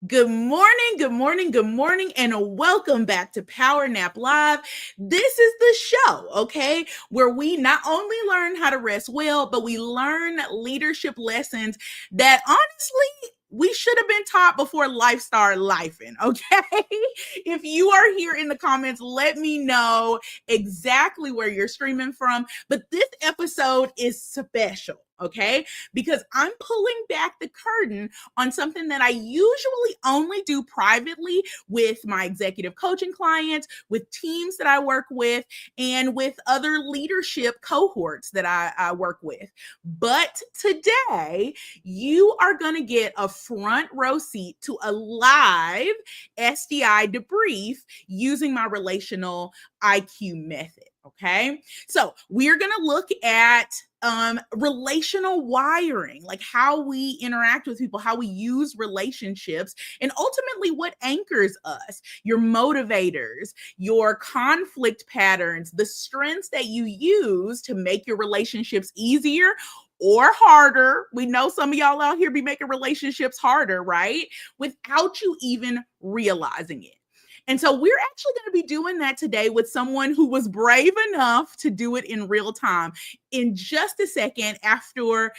Good morning, good morning, good morning, and welcome back to Power Nap Live. This is the show, okay, where we not only learn how to rest well, but we learn leadership lessons that honestly we should have been taught before life started lifing, okay? If you are here in the comments, let me know exactly where you're streaming from. But this episode is special, okay? Because I'm pulling back the curtain on something that I usually only do privately with my executive coaching clients, with teams that I work with, and with other leadership cohorts that I work with. But today, you are going to get a front row seat to a live SDI debrief using my relational IQ method. Okay. So we're going to look at relational wiring, like how we interact with people, how we use relationships, and ultimately what anchors us, your motivators, your conflict patterns, the strengths that you use to make your relationships easier or harder. We know some of y'all out here be making relationships harder, right? Without you even realizing it. And so we're actually going to be doing that today with someone who was brave enough to do it in real time. In just a second, after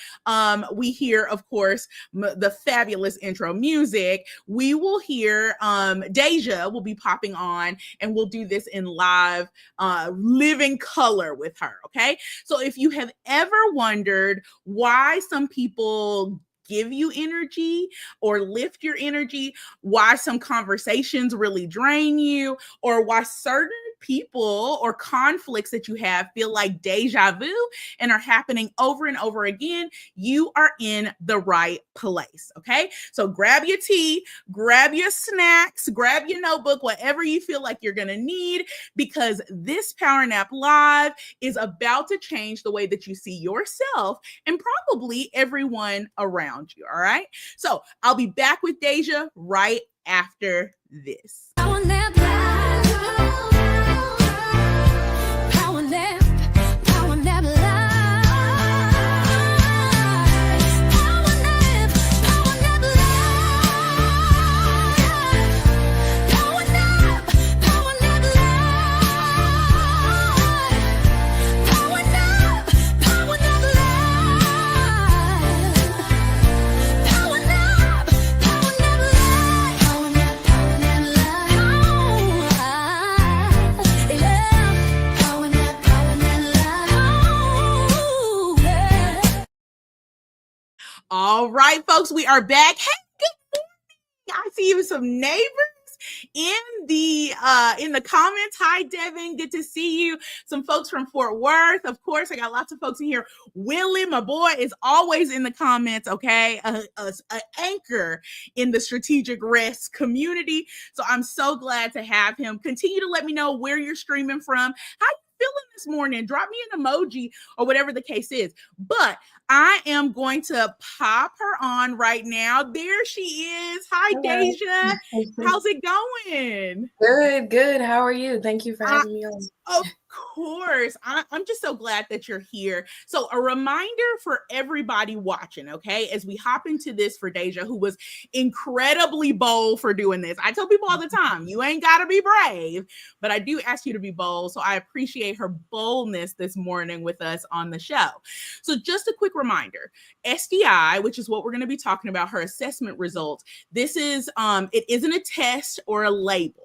we hear, of course, the fabulous intro music, we will hear Deja will be popping on, and we'll do this in live, living color with her. Okay. So if you have ever wondered why some people give you energy or lift your energy, why some conversations really drain you, or why certain people or conflicts that you have feel like deja vu and are happening over and over again, you are in the right place. Okay. So grab your tea, grab your snacks, grab your notebook, whatever you feel like you're going to need, because this Power Nap Live is about to change the way that you see yourself and probably everyone around you. All right. So I'll be back with Deja right after this. Power nap live. Power nap. Power nap live. Power nap. Power nap live. Power nap. Power nap live. Power nap. Power nap live. Power nap. Power nap live. Power nap. Power nap All right, folks, we are back. Hey, good morning. I see you some neighbors in the comments. Hi, Devin. Good to see you. Some folks from Fort Worth. Of course, I got lots of folks in here. Willie, my boy, is always in the comments, okay? An anchor in the strategic rest community. So I'm so glad to have him. Continue to let me know where you're streaming from. How you feeling this morning? Drop me an emoji or whatever the case is. But I am going to pop her on right now. There she is. Hi, Deja. How's it going? Good. How are you? Thank you for having me on. Of course. I'm just so glad that you're here. So a reminder for everybody watching, okay, as we hop into this for Deja, who was incredibly bold for doing this. I tell people all the time, you ain't got to be brave, but I do ask you to be bold. So I appreciate her boldness this morning with us on the show. So just a quick reminder, SDI, which is what we're going to be talking about, her assessment results. This is, it isn't a test or a label.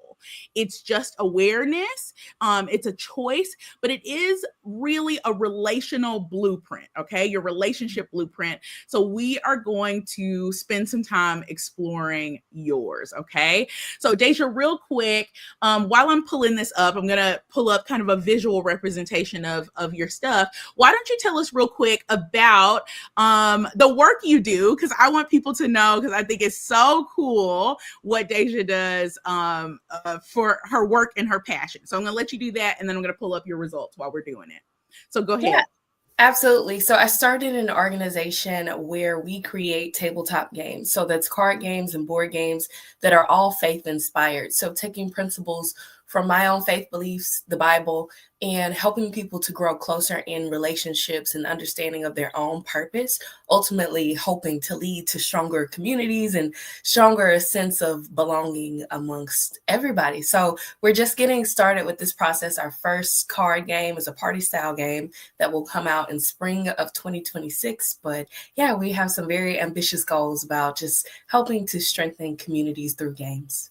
It's just awareness. It's a choice, but it is really a relational blueprint, okay? Your relationship blueprint. So we are going to spend some time exploring yours, okay? So Deja, real quick, while I'm pulling this up, I'm going to pull up kind of a visual representation of your stuff. Why don't you tell us real quick about the work you do? Because I want people to know, because I think it's so cool what Deja does for her work and her passion. So I'm going to let you do that, and then I'm going to pull up your results while we're doing it. So go ahead. Yeah, absolutely. So I started an organization where we create tabletop games. So that's card games and board games that are all faith inspired. So taking principles from my own faith beliefs, the Bible, and helping people to grow closer in relationships and understanding of their own purpose, ultimately hoping to lead to stronger communities and stronger sense of belonging amongst everybody. So we're just getting started with this process. Our first card game is a party style game that will come out in spring of 2026. But yeah, we have some very ambitious goals about just helping to strengthen communities through games.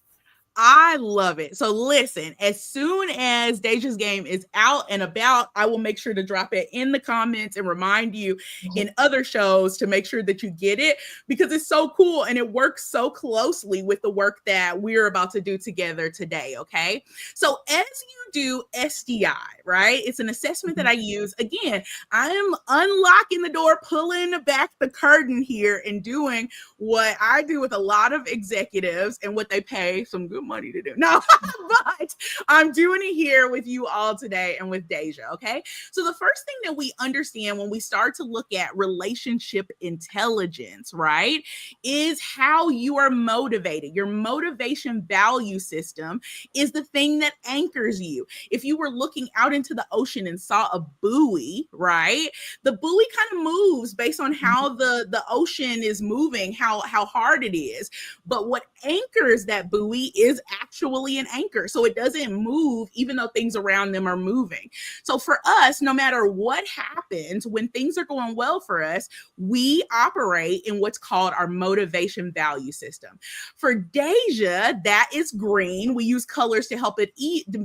I love it. So listen, as soon as Deja's game is out and about, I will make sure to drop it in the comments and remind you in other shows to make sure that you get it, because it's so cool and it works so closely with the work that we're about to do together today. Okay. So as you do SDI, right? It's an assessment that I use. Again, I am unlocking the door, pulling back the curtain here and doing what I do with a lot of executives and what they pay some good money to do. No, but I'm doing it here with you all today and with Deja. Okay. So the first thing that we understand when we start to look at relationship intelligence, right, is how you are motivated. Your motivation value system is the thing that anchors you. If you were looking out into the ocean and saw a buoy, right, the buoy kind of moves based on how the ocean is moving, how hard it is. But what anchors that buoy is actually an anchor. So it doesn't move even though things around them are moving. So for us, no matter what happens, when things are going well for us, we operate in what's called our motivation value system. For Deja, that is green. We use colors to help it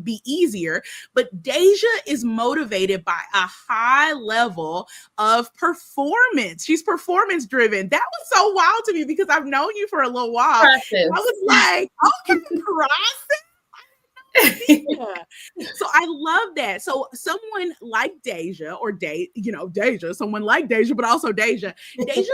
be easier. But Deja is motivated by a high level of performance. She's performance driven. That was so wild to me because I've known you for a little while. Process. I was like, okay, process. Yeah. So I love that. So someone like Deja or Deja, someone like Deja, but also Deja's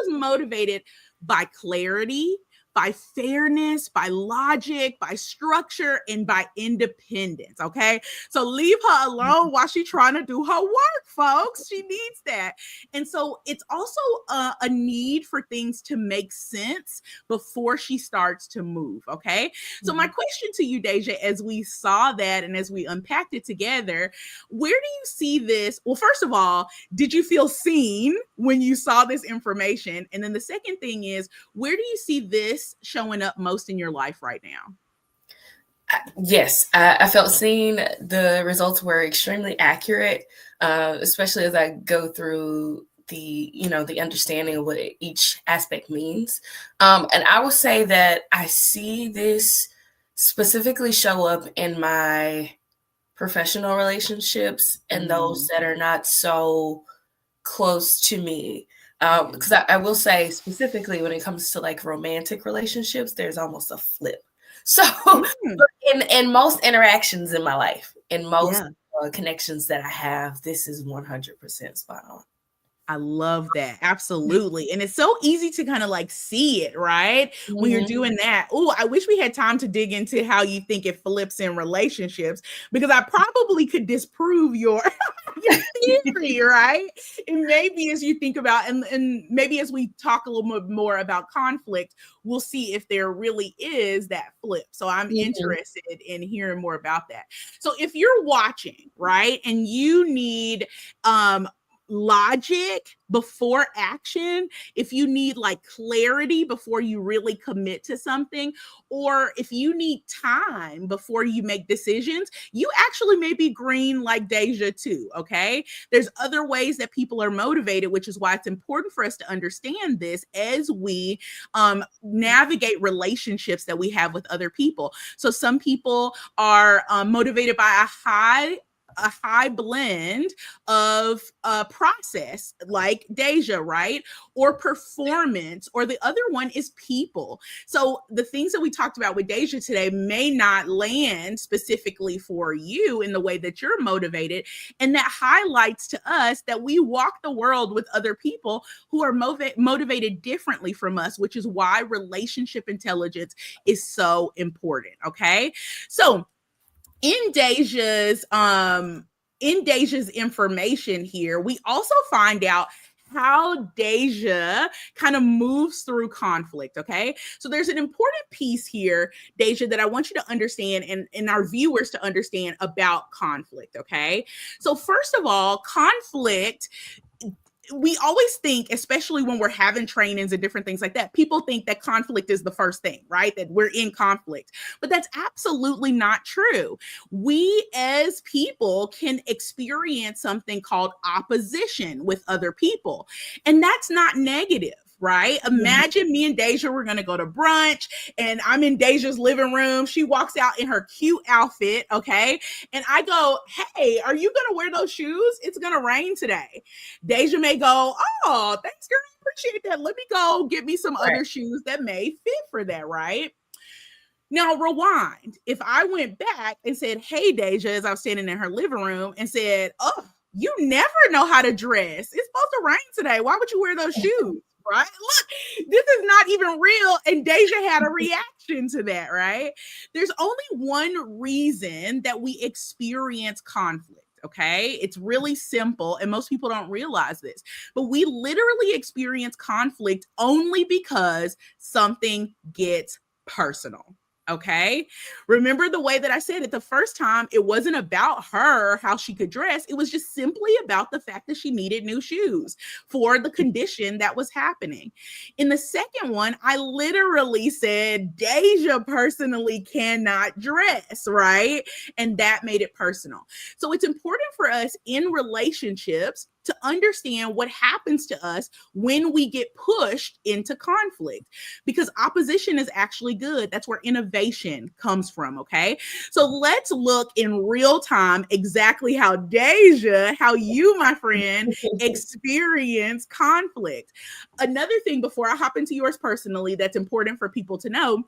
motivated by clarity, by fairness, by logic, by structure, and by independence. Okay. So leave her alone while she's trying to do her work, folks. She needs that. And so it's also a need for things to make sense before she starts to move. Okay. So my question to you, Deja, as we saw that and as we unpacked it together, where do you see this? Well, first of all, did you feel seen when you saw this information? And then the second thing is, where do you see this showing up most in your life right now? Yes, I felt seen. The results were extremely accurate, especially as I go through the understanding of what each aspect means. And I will say that I see this specifically show up in my professional relationships and those that are not so close to me. Because I will say specifically when it comes to like romantic relationships, there's almost a flip. So in most interactions in my life, in most connections that I have, this is 100% spot on. I love that. Absolutely. And it's so easy to kind of like see it, right? When you're doing that. Oh, I wish we had time to dig into how you think it flips in relationships, because I probably could disprove your theory, right? And maybe as you think about, and maybe as we talk a little bit more about conflict, we'll see if there really is that flip. So I'm interested in hearing more about that. So if you're watching, right, and you need logic before action, if you need like clarity before you really commit to something, or if you need time before you make decisions, you actually may be green like Deja too. Okay. There's other ways that people are motivated, which is why it's important for us to understand this as we navigate relationships that we have with other people. So some people are motivated by a high blend of process like Deja, right? Or performance, or the other one is people. So the things that we talked about with Deja today may not land specifically for you in the way that you're motivated. And that highlights to us that we walk the world with other people who are motivated differently from us, which is why relationship intelligence is so important. Okay. So in Deja's information here, we also find out how Deja kind of moves through conflict, okay? So there's an important piece here, Deja, that I want you to understand and our viewers to understand about conflict, okay? So first of all, conflict, we always think, especially when we're having trainings and different things like that, people think that conflict is the first thing, right? That we're in conflict. But that's absolutely not true. We as people can experience something called opposition with other people, and that's not negative. Right? Imagine me and Deja, we're going to go to brunch and I'm in Deja's living room. She walks out in her cute outfit. Okay. And I go, hey, are you going to wear those shoes? It's going to rain today. Deja may go, oh, thanks, girl. I appreciate that. Let me go get me some other shoes that may fit for that. Right. Now, rewind. If I went back and said, hey, Deja, as I was standing in her living room and said, oh, you never know how to dress. It's supposed to rain today. Why would you wear those shoes? Right? Look, this is not even real. And Deja had a reaction to that, right? There's only one reason that we experience conflict. Okay. It's really simple. And most people don't realize this, but we literally experience conflict only because something gets personal. Okay. Remember the way that I said it the first time, it wasn't about her, how she could dress. It was just simply about the fact that she needed new shoes for the condition that was happening. In the second one, I literally said, Deja personally cannot dress, right? And that made it personal. So it's important for us in relationships to understand what happens to us when we get pushed into conflict, because opposition is actually good. That's where innovation comes from, okay? So let's look in real time exactly how Deja, how you, my friend, experience conflict. Another thing before I hop into yours personally that's important for people to know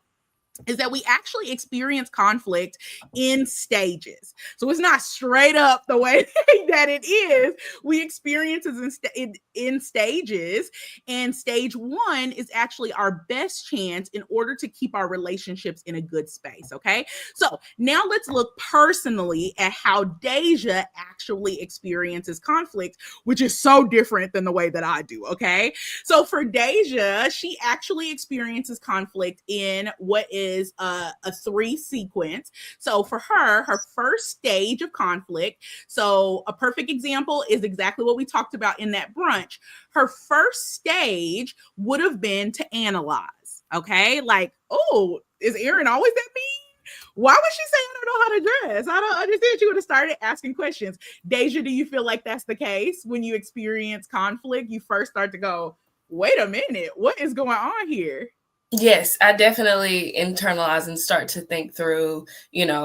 is that we actually experience conflict in stages. So it's not straight up the way that it is. We experience it in stages. And stage one is actually our best chance in order to keep our relationships in a good space. Okay. So now let's look personally at how Deja actually experiences conflict, which is so different than the way that I do. Okay. So for Deja, she actually experiences conflict in what is a 3 sequence. So for her first stage of conflict, so a perfect example is exactly what we talked about in that brunch. Her first stage would have been to analyze. Okay. Like, oh, is Erin always that mean? Why would she say, I don't know how to dress? I don't understand. She would have started asking questions. Deja, do you feel like that's the case when you experience conflict? You first start to go, wait a minute, what is going on here? Yes, I definitely internalize and start to think through,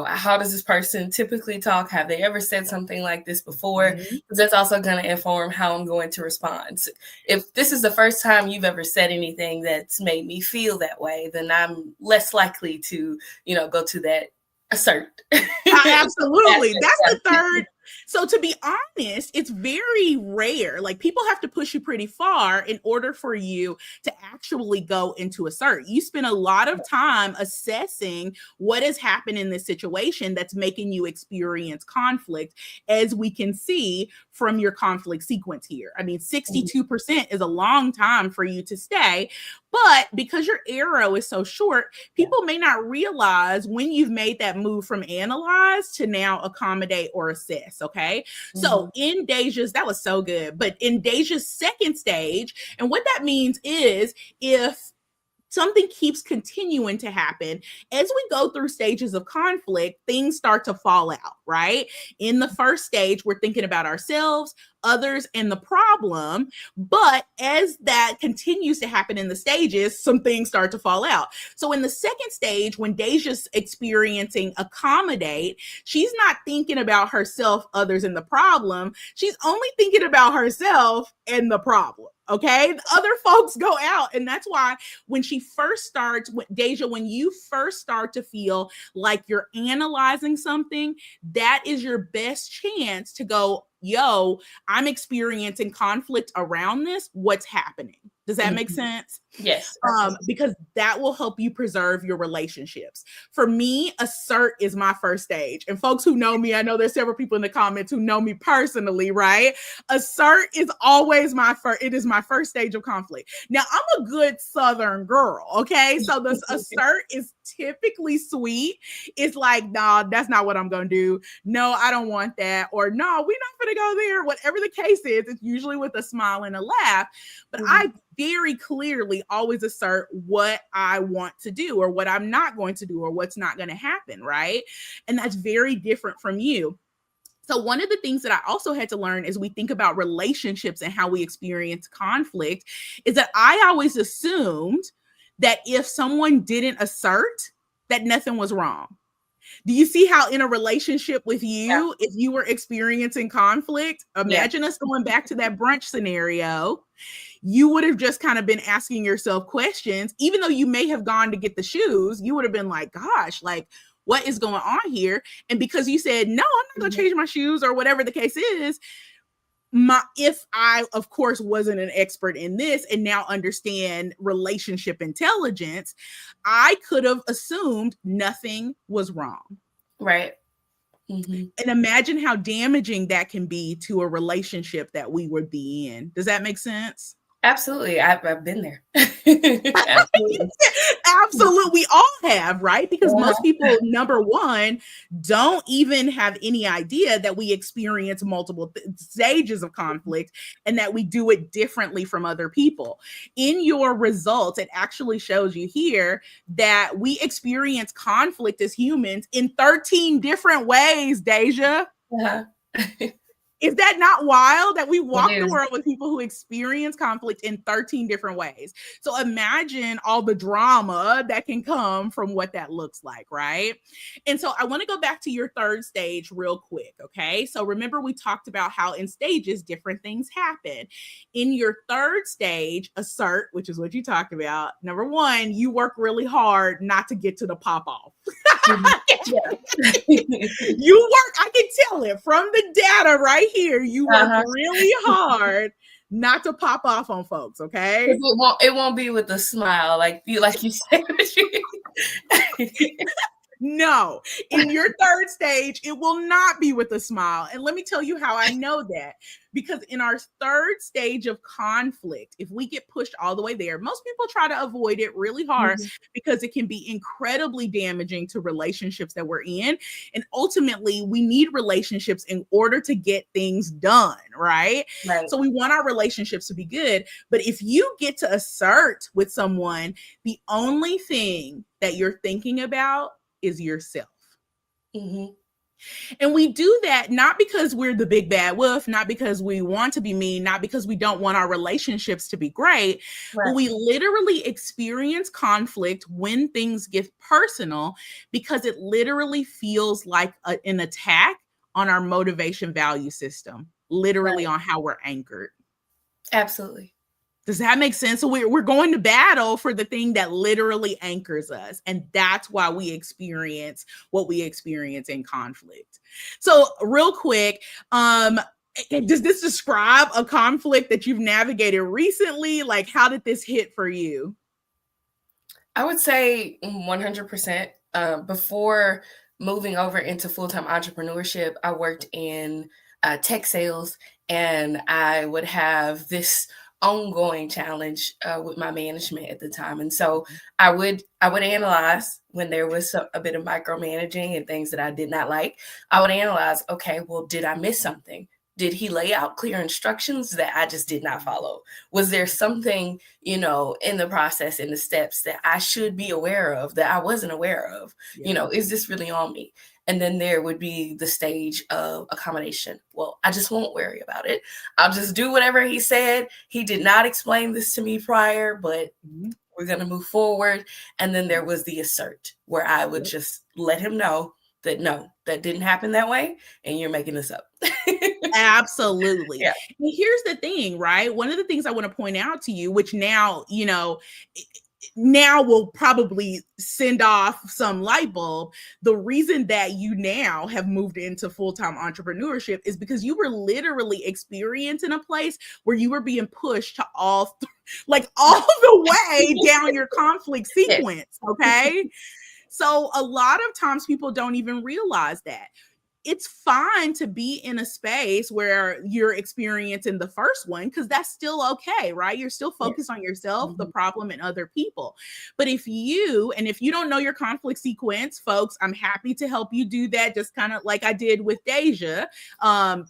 how does this person typically talk? Have they ever said something like this before? Because that's also going to inform how I'm going to respond. So if this is the first time you've ever said anything that's made me feel that way, then I'm less likely to, go to that assert. Absolutely. That's the third. So to be honest, it's very rare. Like people have to push you pretty far in order for you to actually go into assert. You spend a lot of time assessing what has happened in this situation that's making you experience conflict, as we can see from your conflict sequence here. I mean, 62% is a long time for you to stay, but because your arrow is so short, people may not realize when you've made that move from analyze to now accommodate or assess. Okay. So in Deja's, that was so good. But in Deja's second stage, and what that means is if something keeps continuing to happen as we go through stages of conflict, things start to fall out, right? In the first stage, we're thinking about ourselves, others, and the problem. But as that continues to happen in the stages, some things start to fall out. So in the second stage, when Deja's experiencing accommodate, she's not thinking about herself, others, and the problem. She's only thinking about herself and the problem. Okay. The other folks go out. And that's why when she first starts, Deja, when you first start to feel like you're analyzing something, that is your best chance to go, yo, I'm experiencing conflict around this. What's happening? Does that make sense? Yes. Because that will help you preserve your relationships. For me, assert is my first stage. And folks who know me, I know there's several people in the comments who know me personally, right? Assert is always it is my first stage of conflict. Now, I'm a good Southern girl, okay? So the assert is typically sweet. It's like, nah, that's not what I'm going to do. No, I don't want that. Or no, we're not going to go there. Whatever the case is, it's usually with a smile and a laugh. But I very clearly always assert what I want to do or what I'm not going to do or what's not going to happen, right? And that's very different from you. So one of the things that I also had to learn as we think about relationships and how we experience conflict is that I always assumed that if someone didn't assert, that nothing was wrong. Do you see how in a relationship with you, if you were experiencing conflict, imagine us going back to that brunch scenario, you would have just kind of been asking yourself questions, even though you may have gone to get the shoes, you would have been like, gosh, like, what is going on here? And because you said, no, I'm not going to change my shoes or whatever the case is, if I, of course, wasn't an expert in this and now understand relationship intelligence, I could have assumed nothing was wrong. Right. And imagine how damaging that can be to a relationship that we would be in. Does that make sense? Absolutely. I've been there. Absolutely. Absolutely. We all have, right? Because most people, number one, don't even have any idea that we experience multiple stages of conflict and that we do it differently from other people. In your results, it actually shows you here that we experience conflict as humans in 13 different ways, Deja. Is that not wild that we walk the world with people who experience conflict in 13 different ways? So imagine all the drama that can come from what that looks like, right? And so I want to go back to your third stage real quick, okay? So remember we talked about how in stages different things happen. In your third stage, assert, which is what you talked about, number one, you work really hard not to get to the pop off. You work, I can tell it from the data right here. You work really hard not to pop off on folks, okay? It won't be with a smile like you said. No, in your third stage, it will not be with a smile. And let me tell you how I know that. Because in our third stage of conflict, if we get pushed all the way there, most people try to avoid it really hard because it can be incredibly damaging to relationships that we're in. And ultimately, we need relationships in order to get things done, right? So we want our relationships to be good. But if you get to assert with someone, the only thing that you're thinking about is yourself. And we do that not because we're the big bad wolf, not because we want to be mean, not because we don't want our relationships to be great, but we literally experience conflict when things get personal because it literally feels like an attack on our motivation value system, literally on how we're anchored. Absolutely. Does that make sense? So we're going to battle for the thing that literally anchors us. And that's why we experience what we experience in conflict. So real quick, does this describe a conflict that you've navigated recently? Like, how did this hit for you? I would say 100%. Before moving over into full-time entrepreneurship, I worked in tech sales, and I would have this ongoing challenge with my management at the time. And so I would analyze when there was a bit of micromanaging and things that I did not like. I would analyze, okay, well, did I miss something? Did he lay out clear instructions that I just did not follow? Was there something, in the process, in the steps that I should be aware of that I wasn't aware of? Is this really on me? And then there would be the stage of accommodation. Well, I just won't worry about it. I'll just do whatever he said. He did not explain this to me prior, but we're going to move forward. And then there was the assert, where I would just let him know that, no, that didn't happen that way, and you're making this up. Absolutely. And here's the thing, right? One of the things I want to point out to you, which now, now will probably send off some light bulb. The reason that you now have moved into full-time entrepreneurship is because you were literally experiencing a place where you were being pushed to all the way down your conflict sequence. Okay. So a lot of times people don't even realize that. It's fine to be in a space where you're experiencing the first one, because that's still okay, right? You're still focused on yourself, the problem, and other people. But if you don't know your conflict sequence, folks, I'm happy to help you do that, just kind of like I did with Deja.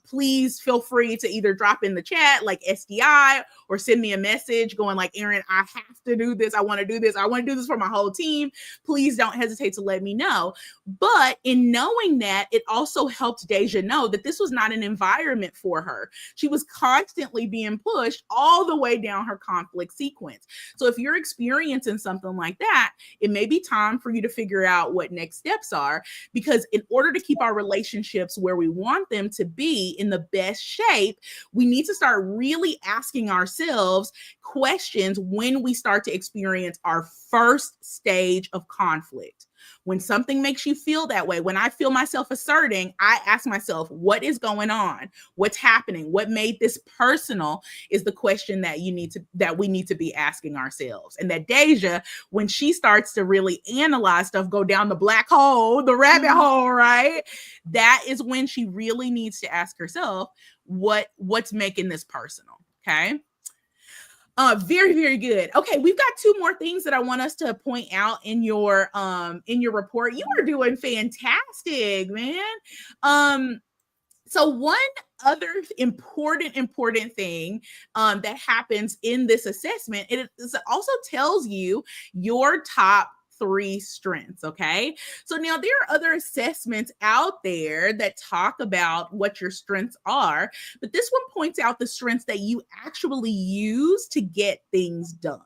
Please feel free to either drop in the chat like SDI, or send me a message going like, Erin, I have to do this. I want to do this. I want to do this for my whole team. Please don't hesitate to let me know. But in knowing that, it also helped Deja know that this was not an environment for her. She was constantly being pushed all the way down her conflict sequence. So if you're experiencing something like that, it may be time for you to figure out what next steps are, because in order to keep our relationships where we want them to be in the best shape, we need to start really asking ourselves questions when we start to experience our first stage of conflict. When something makes you feel that way, when I feel myself asserting, I ask myself, what is going on? What's happening? What made this personal is the question that we need to be asking ourselves. And that Deja, when she starts to really analyze stuff, go down the black hole, the rabbit hole, right? That is when she really needs to ask herself, what's making this personal? Okay. Very, very good. Okay, we've got two more things that I want us to point out in your report. You are doing fantastic, man. So one other important thing that happens in this assessment, it also tells you your top 3 strengths. Okay. So now there are other assessments out there that talk about what your strengths are, but this one points out the strengths that you actually use to get things done.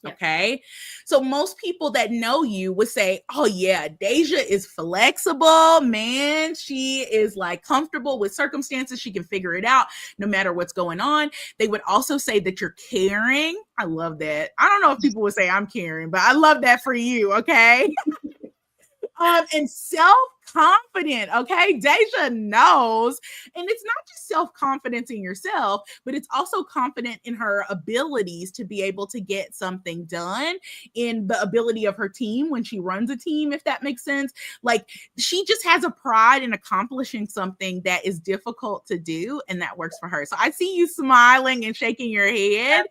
Okay. So most people that know you would say, oh yeah, Deja is flexible, man. She is like comfortable with circumstances. She can figure it out no matter what's going on. They would also say that you're caring. I love that. I don't know if people would say I'm caring, but I love that for you. Okay. And self-confident. Okay. Deja knows. And it's not just self-confidence in yourself, but it's also confident in her abilities to be able to get something done, in the ability of her team when she runs a team, if that makes sense. Like, she just has a pride in accomplishing something that is difficult to do, and that works for her. So I see you smiling and shaking your head.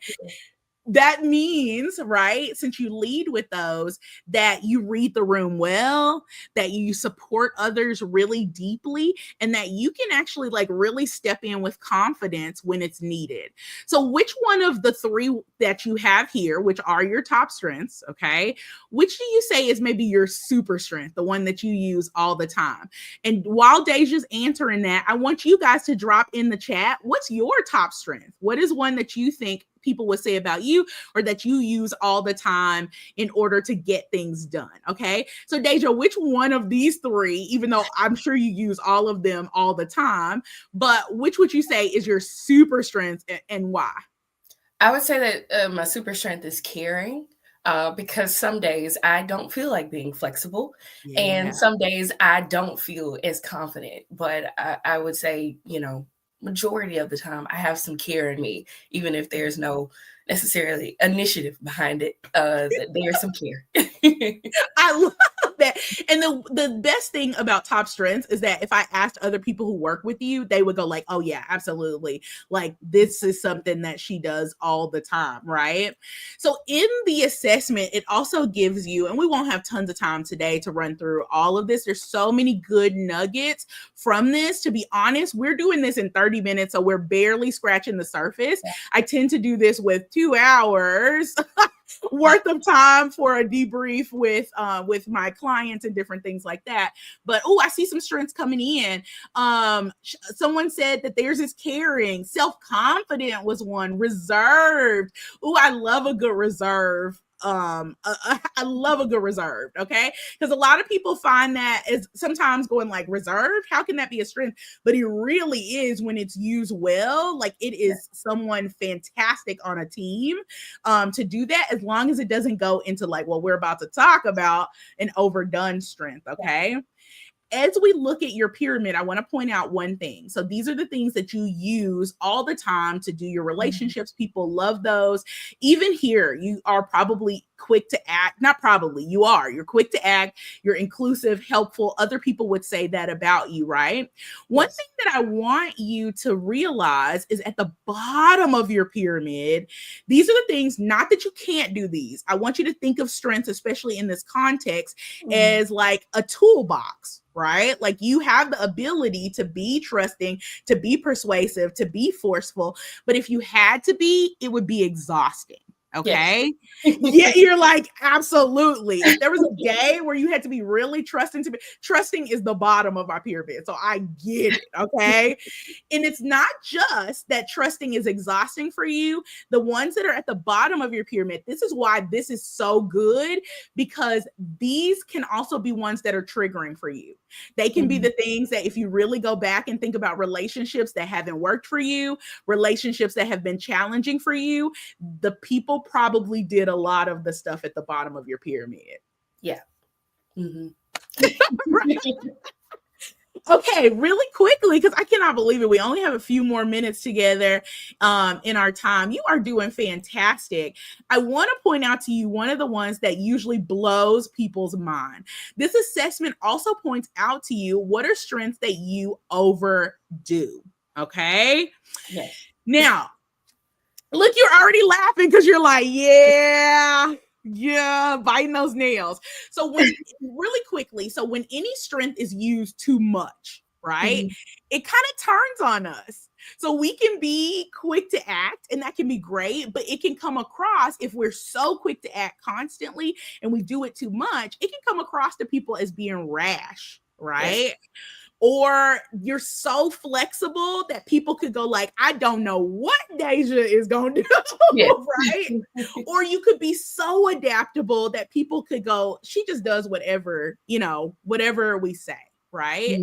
That means, right, since you lead with those, that you read the room well, that you support others really deeply, and that you can actually like really step in with confidence when it's needed. So which one of the 3 that you have here, which are your top strengths, okay, which do you say is maybe your super strength, the one that you use all the time? And while Deja's answering that, I want you guys to drop in the chat, what's your top strength? What is one that you think people would say about you, or that you use all the time in order to get things done? Okay. So Deja, which one of these 3, even though I'm sure you use all of them all the time, but which would you say is your super strength, and why? I would say that my super strength is caring. Because some days I don't feel like being flexible, and some days I don't feel as confident. But I would say, majority of the time I have some care in me, even if there's no necessarily initiative behind it. There's some care. I love that. And the best thing about top strengths is that if I asked other people who work with you, they would go like, oh yeah, absolutely. Like, this is something that she does all the time, right? So in the assessment, it also gives you, and we won't have tons of time today to run through all of this. There's so many good nuggets from this. To be honest, we're doing this in 30 minutes, so we're barely scratching the surface. I tend to do this with 2 hours worth of time for a debrief with my clients and different things like that. But I see some strengths coming in. Someone said that theirs is caring. Self-confident was one. Reserved. I love a good reserve. I love a good reserved, okay? Because a lot of people find that is sometimes going like reserved. How can that be a strength? But it really is when it's used well. Like it is someone fantastic on a team to do that, as long as it doesn't go into like what we're about to talk about, an overdone strength, okay? As we look at your pyramid, I want to point out one thing. So these are the things that you use all the time to do your relationships. People love those. Even here, you are probably quick to act. Not probably, you are. You're quick to act. You're inclusive, helpful. Other people would say that about you, right? One thing that I want you to realize is at the bottom of your pyramid, these are the things, not that you can't do these. I want you to think of strengths, especially in this context, as like a toolbox, right? Like you have the ability to be trusting, to be persuasive, to be forceful. But if you had to be, it would be exhausting. Okay. Yeah, you're like, absolutely. If there was a day where you had to be really trusting, trusting is the bottom of our pyramid. So I get it. Okay. And it's not just that trusting is exhausting for you. The ones that are at the bottom of your pyramid, this is why this is so good, because these can also be ones that are triggering for you. They can be the things that if you really go back and think about relationships that haven't worked for you, relationships that have been challenging for you, the people probably did a lot of the stuff at the bottom of your pyramid. Yeah. Mm-hmm. Right. Okay, really quickly, because I cannot believe it. We only have a few more minutes together in our time. You are doing fantastic. I want to point out to you one of the ones that usually blows people's mind. This assessment also points out to you what are strengths that you overdo. Okay. Yes. Now, look, you're already laughing because you're like, yeah, biting those nails. So when really quickly, so when any strength is used too much, right, it kind of turns on us. So we can be quick to act, and that can be great, but it can come across, if we're so quick to act constantly and we do it too much, it can come across to people as being rash, right? Yes. Or you're so flexible that people could go like, I don't know what Deja is going to do, right? Or you could be so adaptable that people could go, she just does whatever, whatever we say, right?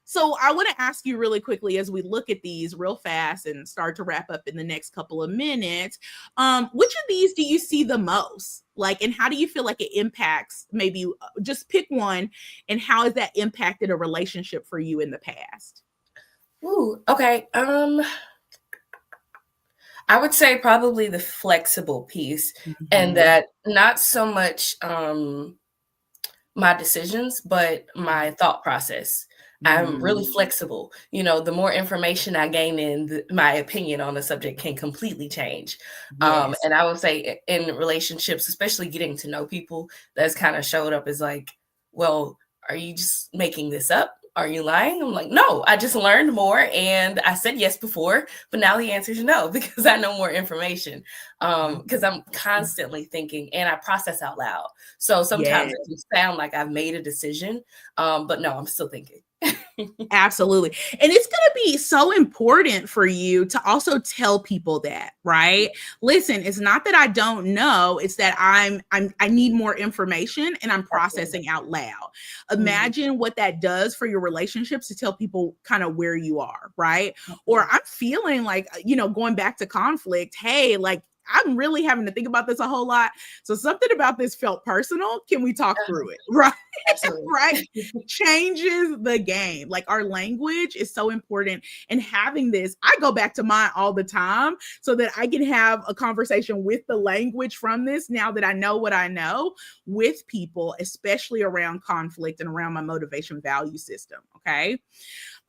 So I want to ask you really quickly as we look at these real fast and start to wrap up in the next couple of minutes, which of these do you see the most? Like, and how do you feel like it impacts, maybe just pick one, and how has that impacted a relationship for you in the past? Ooh, okay. I would say probably the flexible piece, and that not so much my decisions, but my thought process. I'm really flexible. The more information I gain in, my opinion on the subject can completely change. Yes. And I would say in relationships, especially getting to know people, that's kind of showed up as like, well, are you just making this up? Are you lying? I'm like, no, I just learned more, and I said yes before, but now the answer is no, because I know more information. Because I'm constantly thinking, and I process out loud. So sometimes it can sound like I've made a decision, but no, I'm still thinking. Absolutely. And it's going to be so important for you to also tell people that, right? Listen, it's not that I don't know, it's that I need more information and I'm processing out loud. Imagine what that does for your relationships to tell people kind of where you are, right? Or I'm feeling like, going back to conflict, hey, like, I'm really having to think about this a whole lot. So something about this felt personal. Can we talk through it? Right. Right. Changes the game. Like our language is so important. And having this, I go back to mine all the time so that I can have a conversation with the language from this now that I know what I know with people, especially around conflict and around my motivation value system. Okay.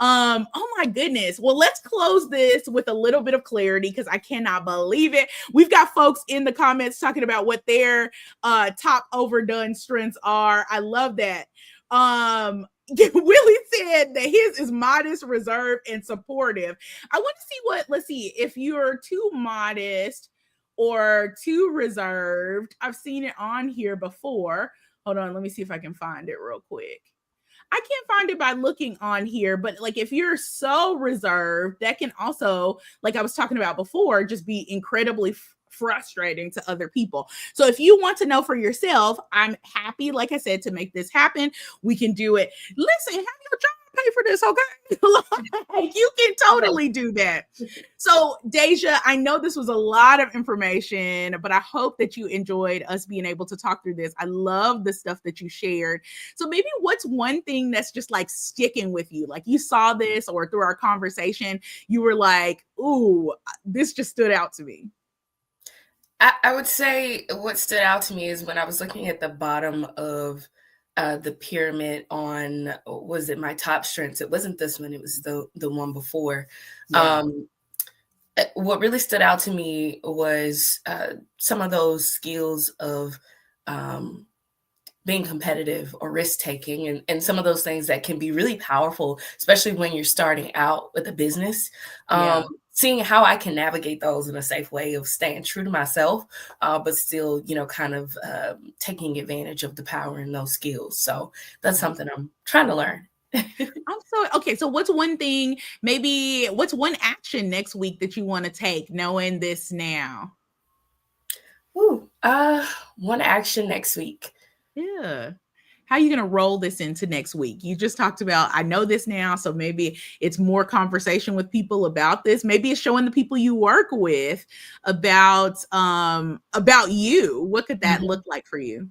Oh my goodness. Well, let's close this with a little bit of clarity because I cannot believe it. We've got folks in the comments talking about what their top overdone strengths are. I love that. Willie said that his is modest, reserved, and supportive. I want to see let's see, if you're too modest or too reserved. I've seen it on here before. Hold on, let me see if I can find it real quick. I can't find it by looking on here, but like if you're so reserved, that can also, like I was talking about before, just be incredibly frustrating to other people. So if you want to know for yourself, I'm happy, like I said, to make this happen. We can do it. Listen, have your job pay for this, okay? Like, you can totally do that. So, Deja, I know this was a lot of information, but I hope that you enjoyed us being able to talk through this. I love the stuff that you shared. So maybe what's one thing that's just like sticking with you? Like, you saw this, or through our conversation, you were like, ooh, this just stood out to me. I would say what stood out to me is when I was looking at the bottom of the pyramid on, was it my top strengths? It wasn't this one. It was the one before. Yeah. What really stood out to me was some of those skills of being competitive or risk taking, and some of those things that can be really powerful, especially when you're starting out with a business. Yeah. Seeing how I can navigate those in a safe way of staying true to myself, but still, kind of taking advantage of the power in those skills. So that's something I'm trying to learn. Okay. So what's one thing, maybe what's one action next week that you want to take, knowing this now? Ooh, one action next week. Yeah. How are you going to roll this into next week? You just talked about, I know this now, so maybe it's more conversation with people about this. Maybe it's showing the people you work with about you. What could that look like for you?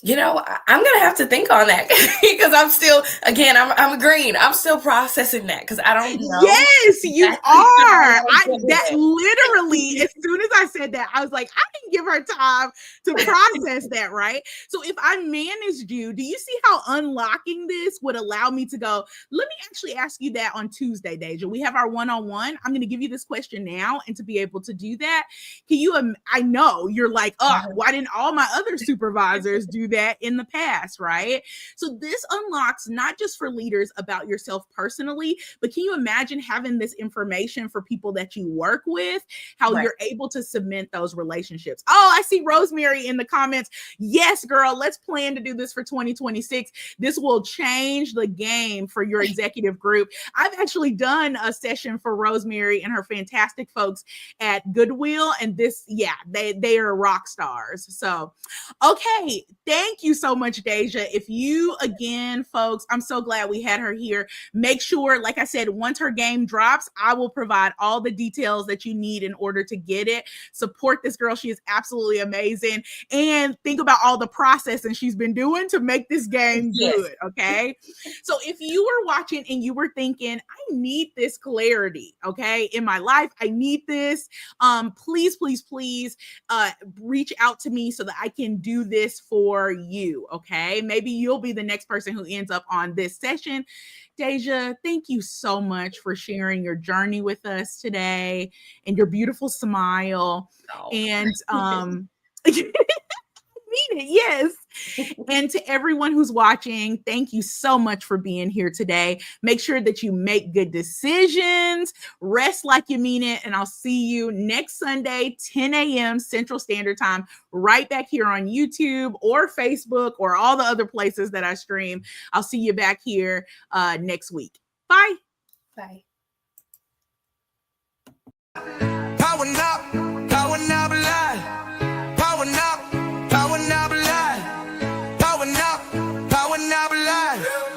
I'm going to have to think on that because I'm still, again, I'm green. I'm still processing that because I don't know. Yes, you are. That literally, as soon as I said that, I was like, I can give her time to process that, right? So if I managed you, do you see how unlocking this would allow me to go, let me actually ask you that on Tuesday, Deja. We have our one-on-one. I'm going to give you this question now, and to be able to do that, can you, I know you're like, oh, why didn't all my other supervisors do that in the past, right? So this unlocks not just for leaders about yourself personally, but can you imagine having this information for people that you work with, how you're able to cement those relationships? Oh, I see Rosemary in the comments. Yes, girl, let's plan to do this for 2026. This will change the game for your executive group. I've actually done a session for Rosemary and her fantastic folks at Goodwill, and this, they are rock stars. So, okay, thank you so much, Deja. If you, again, folks, I'm so glad we had her here. Make sure, like I said, once her game drops, I will provide all the details that you need in order to get it. Support this girl. She is absolutely amazing. And think about all the processing she's been doing to make this game good, okay? So if you were watching and you were thinking, I need this clarity, okay, in my life, I need this, please, please, please reach out to me so that I can do this for you, okay? Maybe you'll be the next person who ends up on this session. Deja, thank you so much for sharing your journey with us today and your beautiful smile. And mean it, yes. And to everyone who's watching, thank you so much for being here today. Make sure that you make good decisions, rest like you mean it, and I'll see you next Sunday, 10 a.m. Central Standard Time, right back here on YouTube or Facebook or all the other places that I stream. I'll see you back here next week. Bye. Bye. Power up, power up, live. Power up, power up, live. Power up, live.